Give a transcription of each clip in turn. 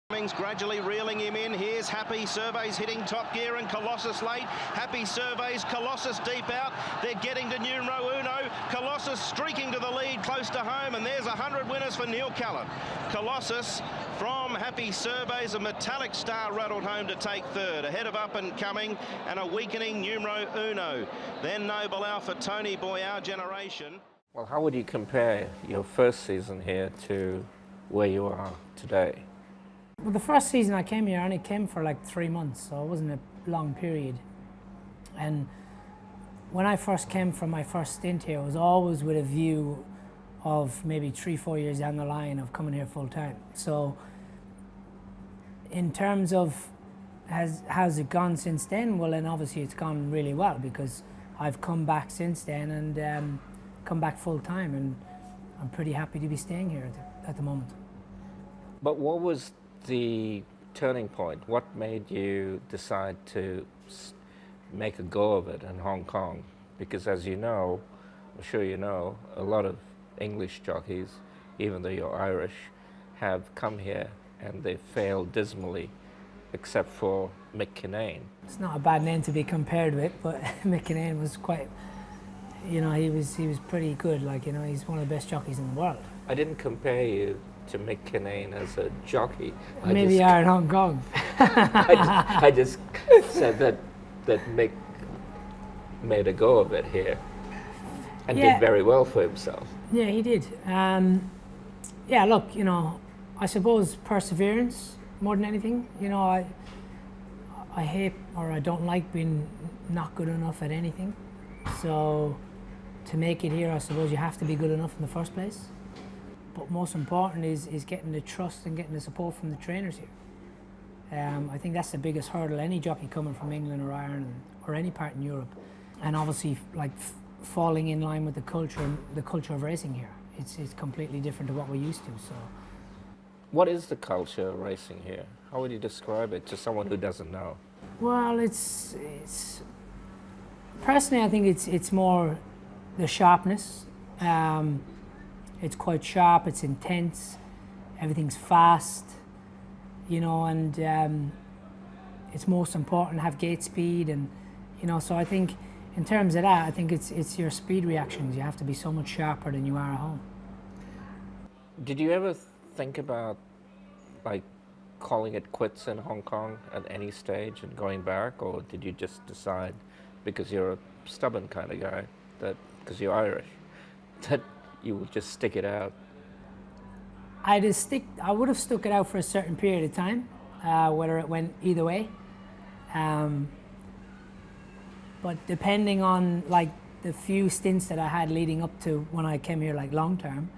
Cummings gradually reeling him in. Here's Happy Surveys hitting top gear and Colossus late. Happy Surveys, Colossus deep out. They're getting to numero uno. Colossus streaking to the lead close to home, and there's 100 winners for Neil Callan. Colossus from Happy Surveys, a metallic star rattled home to take third. Ahead of Up and Coming and a weakening numero uno. Then Noble Alpha, Tony Boy, Our Generation. Well, how would you compare your first season here to where you are today? Well, the first season I came here, I only came for like 3 months, so it wasn't a long period. And when I first came from my first stint here, it was always with a view of maybe 3-4 years down the line of coming here full time. So in terms of how's it gone since then, well, then obviously it's gone really well because I've come back since then and come back full time, and I'm pretty happy to be staying here at the moment. But what was the turning point? What made you decide to make a go of it in Hong Kong? Because as you know, I'm sure you know, a lot of English jockeys, even though you're Irish, have come here and they failed dismally, except for Mick Kinane. It's not a bad name to be compared with, but Mick Kinane was quite, you know, he was pretty good. Like, you know, he's one of the best jockeys in the world. I didn't compare you to Mick Kinane as a jockey. Maybe you are in Hong Kong. I just said that Mick made a go of it here and did very well for himself. Yeah, he did. Yeah, look, you know, I suppose perseverance more than anything. You know, I hate, or I don't like being not good enough at anything. So to make it here, I suppose you have to be good enough in the first place. But most important is getting the trust and getting the support from the trainers here. I think that's the biggest hurdle any jockey coming from England or Ireland or any part in Europe. And obviously, like falling in line with the culture of racing here. It's completely different to what we're used to. So, what is the culture of racing here? How would you describe it to someone who doesn't know? Well, it's personally, I think it's more the sharpness. It's quite sharp, it's intense, everything's fast, you know, and it's most important to have gate speed, and, you know, so I think in terms of that, I think it's your speed reactions. You have to be so much sharper than you are at home. Did you ever think about, like, calling it quits in Hong Kong at any stage and going back, or did you just decide, because you're a stubborn kind of guy, that because you're Irish, that you would just stick it out? I would have stuck it out for a certain period of time, whether it went either way. But depending on like the few stints that I had leading up to when I came here, like long term,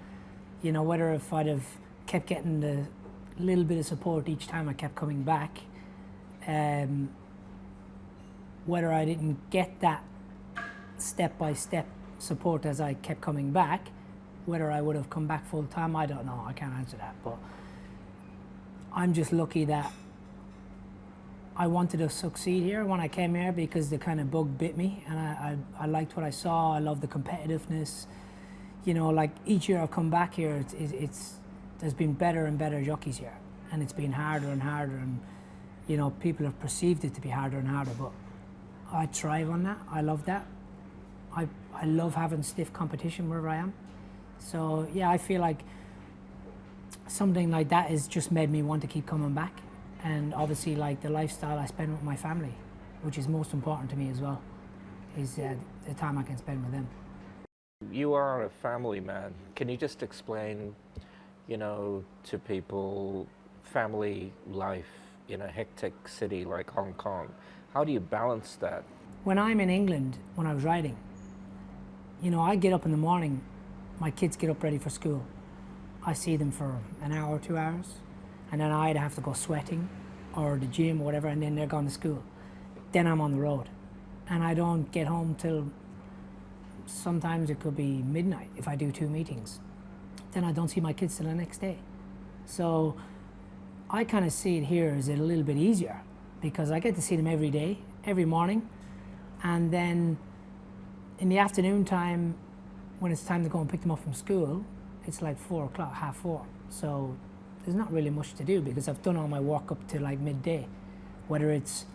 you know, whether if I'd have kept getting the little bit of support each time I kept coming back, whether I didn't get that step-by-step support as I kept coming back, whether I would have come back full time, I don't know. I can't answer that. But I'm just lucky that I wanted to succeed here when I came here because the kind of bug bit me, and I liked what I saw. I love the competitiveness. You know, like each year I've come back here, there's been better and better jockeys here, and it's been harder and harder, and you know, people have perceived it to be harder and harder. But I thrive on that. I love that. I love having stiff competition wherever I am. So yeah, I feel like something like that has just made me want to keep coming back. And obviously, like the lifestyle I spend with my family, which is most important to me as well, is the time I can spend with them. You are a family man. Can you just explain, you know, to people, family life in a hectic city like Hong Kong? How do you balance that? When I'm in England, when I was riding, you know, I get up in the morning, my kids get up ready for school. I see them for an hour or 2 hours, and then I'd have to go sweating or the gym or whatever, and then they're gone to school. Then I'm on the road, and I don't get home till sometimes it could be midnight if I do 2 meetings. Then I don't see my kids till the next day. So I kind of see it here as a little bit easier because I get to see them every day, every morning, and then in the afternoon time, when it's time to go and pick them up from school, it's like 4 o'clock, 3:30. So there's not really much to do because I've done all my work up to like midday, whether it's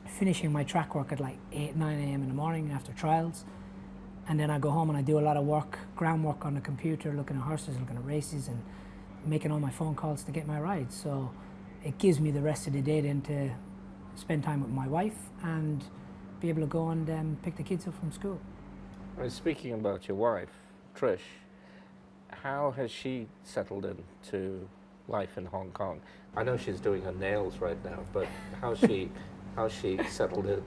finishing my track work at like 8, 9 a.m. in the morning after trials, and then I go home and I do a lot of work, groundwork on the computer, looking at horses, looking at races, and making all my phone calls to get my rides. So it gives me the rest of the day then to spend time with my wife and be able to go and pick the kids up from school. Well, speaking about your wife, Trish, how has she settled into life in Hong Kong? I know she's doing her nails right now, but how's she settled in?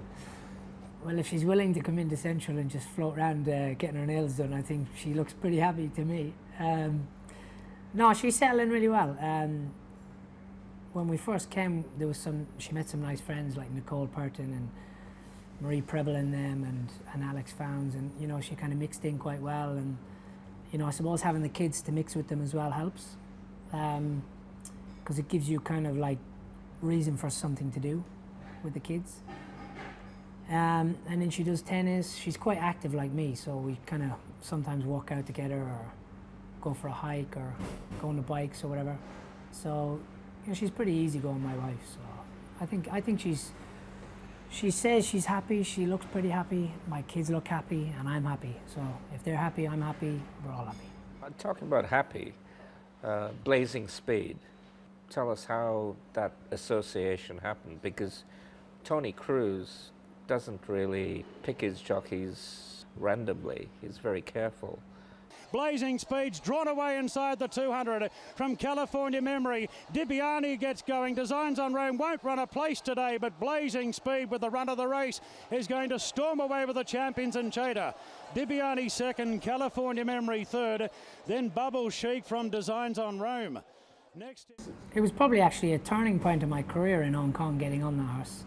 Well, if she's willing to come into Central and just float around getting her nails done, I think she looks pretty happy to me. No, she's settling really well. When we first came, she met some nice friends like Nicole Perton and Marie Preble and them and Alex Founds, and you know, she kind of mixed in quite well. And you know, I suppose having the kids to mix with them as well helps, because it gives you kind of like reason for something to do with the kids. And then she does tennis. She's quite active like me, so we kind of sometimes walk out together or go for a hike or go on the bikes or whatever. So you know, she's pretty easygoing, my wife. So I think she says she's happy. She looks pretty happy. My kids look happy, and I'm happy. So if they're happy, I'm happy. We're all happy. Talking about happy, Blazing Speed. Tell us how that association happened, because Tony Cruz doesn't really pick his jockeys randomly. He's very careful. Blazing Speed's drawn away inside the 200 from California Memory. Dibiani gets going. Designs on Rome won't run a place today, but Blazing Speed with the run of the race is going to storm away with the champions in Cheda. Dibiani second, California Memory third, then Bubble Chic from Designs on Rome. Next. It was probably actually a turning point in my career in Hong Kong, getting on the horse.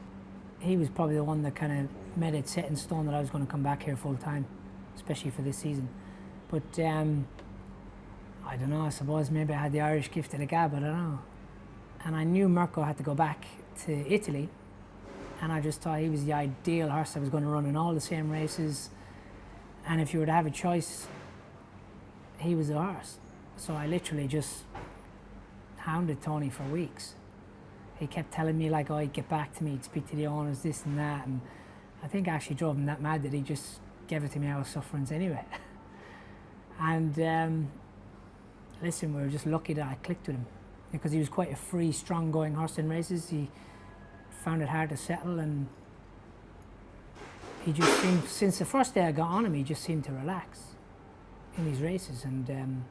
He was probably the one that kind of made it set in stone that I was going to come back here full time, especially for this season. But I don't know, I suppose maybe I had the Irish gift of the gab, I don't know. And I knew Mirko had to go back to Italy, and I just thought he was the ideal horse that was going to run in all the same races. And if you were to have a choice, he was the horse. So I literally just hounded Tony for weeks. He kept telling me like, oh, he'd get back to me, he'd speak to the owners, this and that. And I think I actually drove him that mad that he just gave it to me out of sufferance anyway. And listen, we were just lucky that I clicked with him, because he was quite a free, strong going horse in races. He found it hard to settle, and he just seemed, since the first day I got on him, he just seemed to relax in his races, and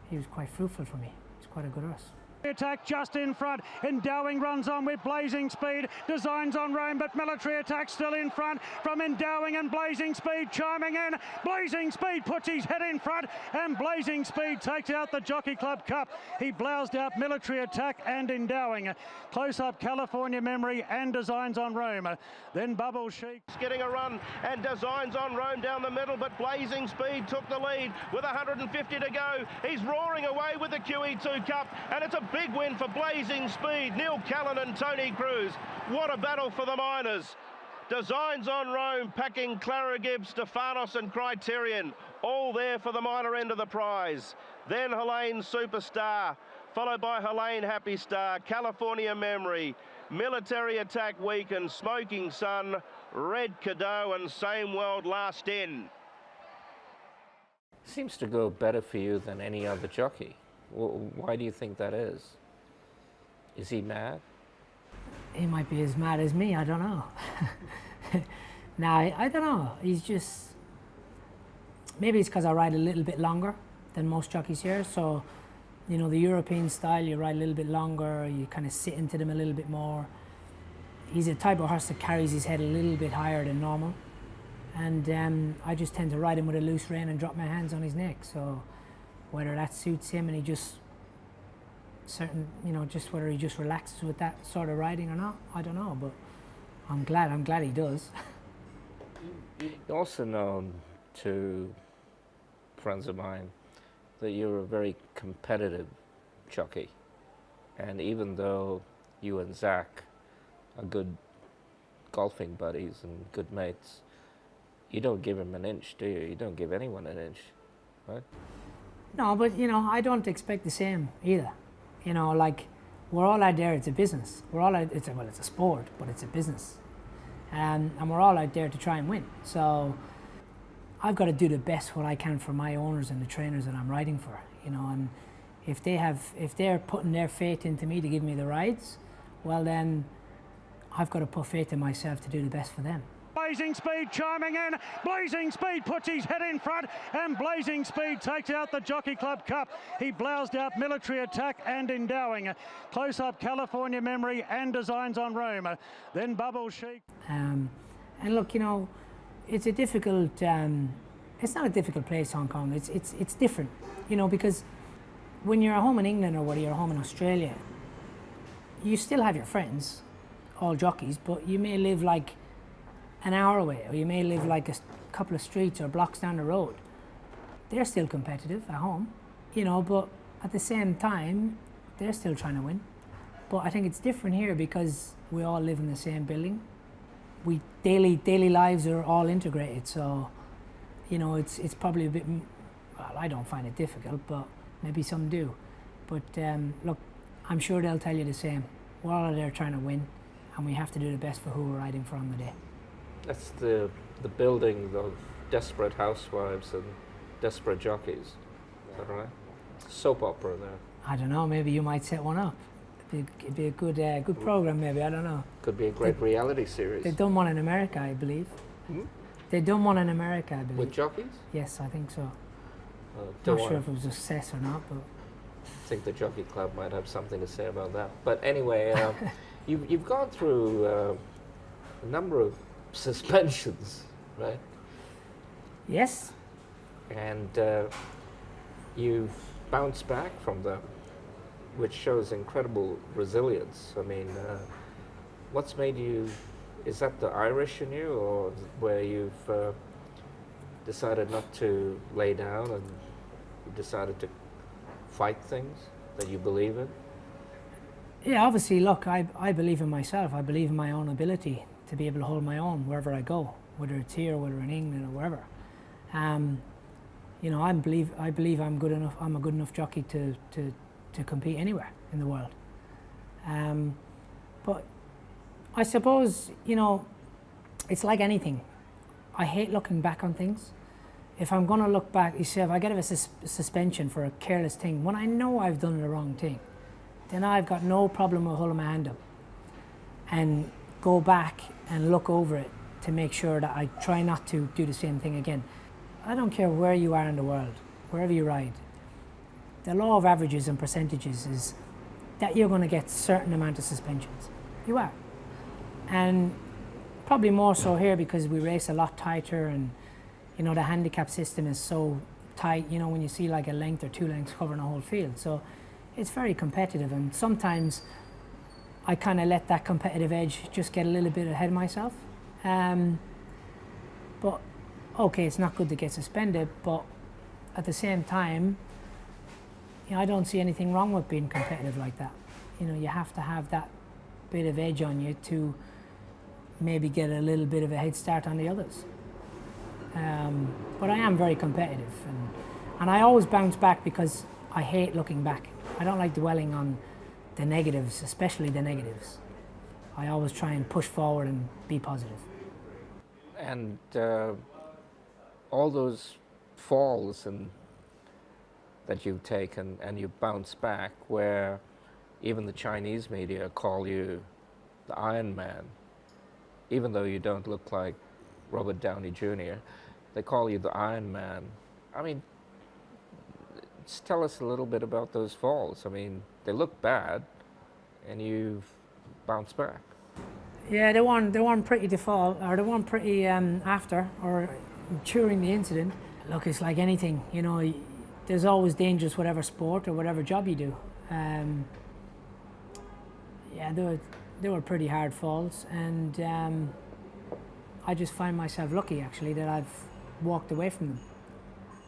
he was quite fruitful for me. He's quite a good horse. Attack just in front. Endowing runs on with Blazing Speed. Designs on Rome, but Military Attack still in front from Endowing, and Blazing Speed chiming in. Blazing Speed puts his head in front, and Blazing Speed takes out the Jockey Club Cup. He bloused out Military Attack and Endowing. Close up California Memory and Designs on Rome. Then Bubble Chic. Getting a run, and Designs on Rome down the middle, but Blazing Speed took the lead with 150 to go. He's roaring away with the QE2 Cup, and it's a big win for Blazing Speed. Neil Callan and Tony Cruz. What a battle for the Miners. Designs on Rome packing Claragib, Stefanos and Criterion, all there for the minor end of the prize. Then Helene Superstar, followed by Helene Happy Star, California Memory, Military Attack Week and Smoking Sun, Red Cadeaux and Same World last in. Seems to go better for you than any other jockey. Why do you think that is? Is he mad? He might be as mad as me, I don't know. No, I don't know. He's just, maybe it's because I ride a little bit longer than most jockeys here. So, you know, the European style, you ride a little bit longer, you kind of sit into them a little bit more. He's a type of horse that carries his head a little bit higher than normal. And I just tend to ride him with a loose rein and drop my hands on his neck. So whether that suits him and he just just whether he just relaxes with that sort of riding or not, I don't know, but I'm glad he does. You're also known to friends of mine that you're a very competitive jockey, and even though you and Zach are good golfing buddies and good mates, you don't give him an inch, do you? You don't give anyone an inch, right? No, but you know, I don't expect the same either. You know, like, we're all out there, it's a business. We're all out, it's a sport, but it's a business. And we're all out there to try and win. So I've got to do the best what I can for my owners and the trainers that I'm riding for, you know, and if they're putting their faith into me to give me the rides, well then I've got to put faith in myself to do the best for them. Blazing Speed chiming in. Blazing Speed puts his head in front, and Blazing Speed takes out the Jockey Club Cup. He bloused out Military Attack and Endowing. Close up California Memory and Designs on Rome. Then Bubble Chic. And look, you know, it's a difficult. It's not a difficult place, Hong Kong. It's different, you know, because when you're at home in England or whether you're at home in Australia, you still have your friends, all jockeys, but you may live like an hour away, or you may live like a couple of streets or blocks down the road. They're still competitive at home, you know, but at the same time, they're still trying to win. But I think it's different here because we all live in the same building. We daily lives are all integrated, so you know it's probably a bit. Well, I don't find it difficult, but maybe some do. But look, I'm sure they'll tell you the same. We're all there trying to win, and we have to do the best for who we're riding for on the day. That's the building of desperate housewives and desperate jockeys. Is that right? Soap opera there. I don't know. Maybe you might set one up. It'd be a good program. Maybe, I don't know. Could be a great reality series. They've done one in America, I believe. Hmm? They've done one in America, I believe. With jockeys? Yes, I think so. Don't Not sure if it was a success or not, but I think the Jockey Club might have something to say about that. But anyway, you've gone through a number of suspensions, right? yes. And you've bounced back from them, which shows incredible resilience. I mean, what's made you, is that the Irish in you, or where you've decided not to lay down and you decided to fight things that you believe in? Yeah, obviously, look, I believe in myself. I believe in my own ability to be able to hold my own wherever I go, whether it's here, whether in England or wherever. You know, I believe I'm good enough. I'm a good enough jockey to compete anywhere in the world. But I suppose, you know, it's like anything. I hate looking back on things. If I'm going to look back, you say, if I get a suspension for a careless thing, when I know I've done the wrong thing, then I've got no problem with holding my hand up and go back and look over it to make sure that I try not to do the same thing again. I don't care where you are in the world, wherever you ride. The law of averages and percentages is that you're going to get a certain amount of suspensions. You are. And probably more so here because we race a lot tighter, and you know the handicap system is so tight, you know, when you see like a length or 2 lengths covering a whole field. So it's very competitive, and sometimes I kind of let that competitive edge just get a little bit ahead of myself. But okay, it's not good to get suspended, but at the same time, you know, I don't see anything wrong with being competitive like that. You know, you have to have that bit of edge on you to maybe get a little bit of a head start on the others. But I am very competitive, and I always bounce back because I hate looking back. I don't like dwelling on the negatives, especially the negatives. I always try and push forward and be positive. And all those falls that you've taken and you bounce back, where even the Chinese media call you the Iron Man, even though you don't look like Robert Downey Jr., they call you the Iron Man. I mean, just tell us a little bit about those falls. I mean, they look bad, and you've bounced back. Yeah, they weren't pretty to fall, or they weren't pretty after or during the incident. Look, it's like anything, you know. There's always dangers, whatever sport or whatever job you do. Yeah, they were pretty hard falls, and I just find myself lucky actually that I've walked away from them.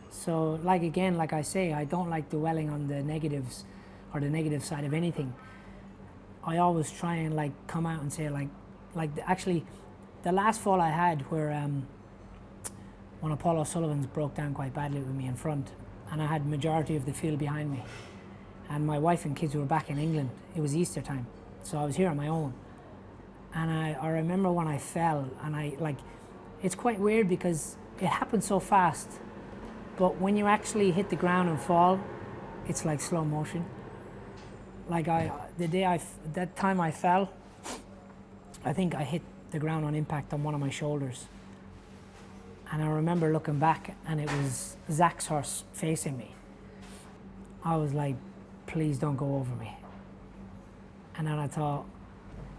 So, like I say, I don't like dwelling on the negatives or the negative side of anything. I always try and like come out and say actually, the last fall I had where one of Paul O'Sullivan's broke down quite badly with me in front, and I had majority of the field behind me. and my wife and kids were back in England. It was Easter time, so I was here on my own. And I remember when I fell, and it's quite weird because it happened so fast, but when you actually hit the ground and fall, it's like slow motion. Like that time I fell, I think I hit the ground on impact on one of my shoulders. And I remember looking back, and it was Zach's horse facing me. I was like, please don't go over me. And then I thought,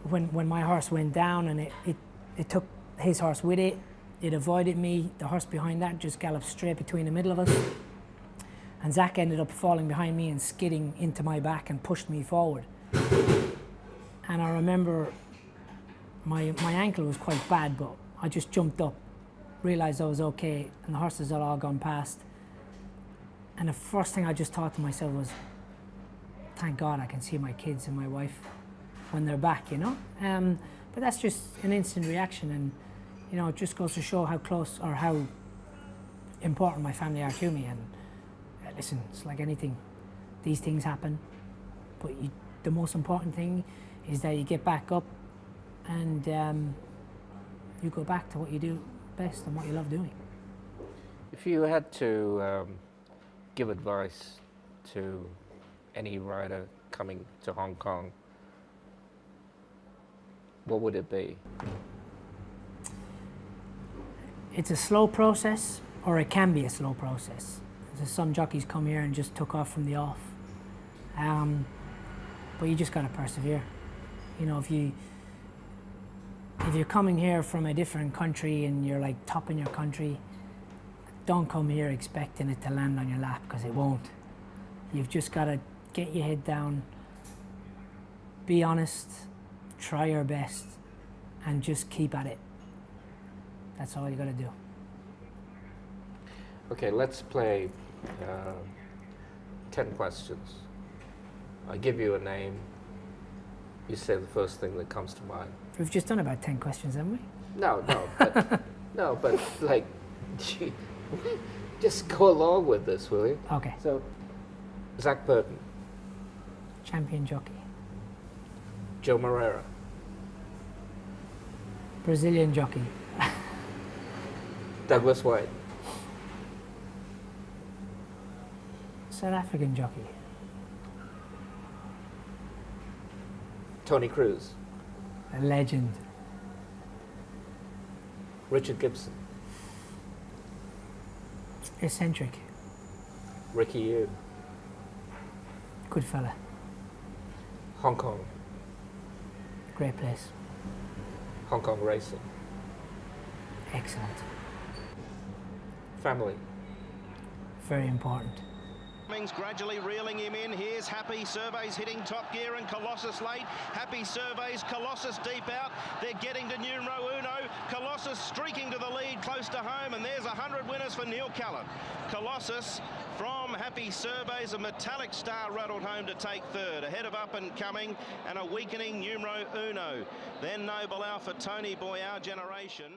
when my horse went down and it took his horse with it, it avoided me. The horse behind that just galloped straight between the middle of us. And Zach ended up falling behind me and skidding into my back and pushed me forward. And I remember my ankle was quite bad, but I just jumped up, realized I was okay, and the horses had all gone past. And the first thing I just thought to myself was, thank God I can see my kids and my wife when they're back, you know? But that's just an instant reaction, and you know, it just goes to show how close or how important my family are to me. And listen, it's like anything, these things happen, but the most important thing is that you get back up and you go back to what you do best and what you love doing. If you had to give advice to any rider coming to Hong Kong, what would it be? It's a slow process, or it can be a slow process. There's some jockeys come here and just took off from the off. But you just gotta persevere. You know, if you're coming here from a different country and you're like top in your country, don't come here expecting it to land on your lap, because it won't. You've just gotta get your head down, be honest, try your best, and just keep at it. That's all you gotta do. Okay, let's play 10 questions. I give you a name, you say the first thing that comes to mind. We've just done about 10 questions, haven't we? No, but no, but like, just go along with this, will you? Okay. So, Zach Burton, Champion jockey. Joe Moreira, Brazilian jockey. Douglas White, South African jockey. Tony Cruz, A legend. Richard Gibson, Eccentric. Ricky Yu, Good fella. Hong Kong, Great place. Hong Kong racing, Excellent. family, Very important. Gradually reeling him in. Here's Happy. Surveys hitting top gear, and Colossus late. Happy surveys. Colossus deep out. They're getting to numero uno. Colossus streaking to the lead close to home, and there's 100 winners for Neil Callan. Colossus from Happy surveys, a metallic star rattled home to take third. Ahead of Up and Coming and a weakening numero uno. Then Noble Alpha, Tony Boy, Our Generation.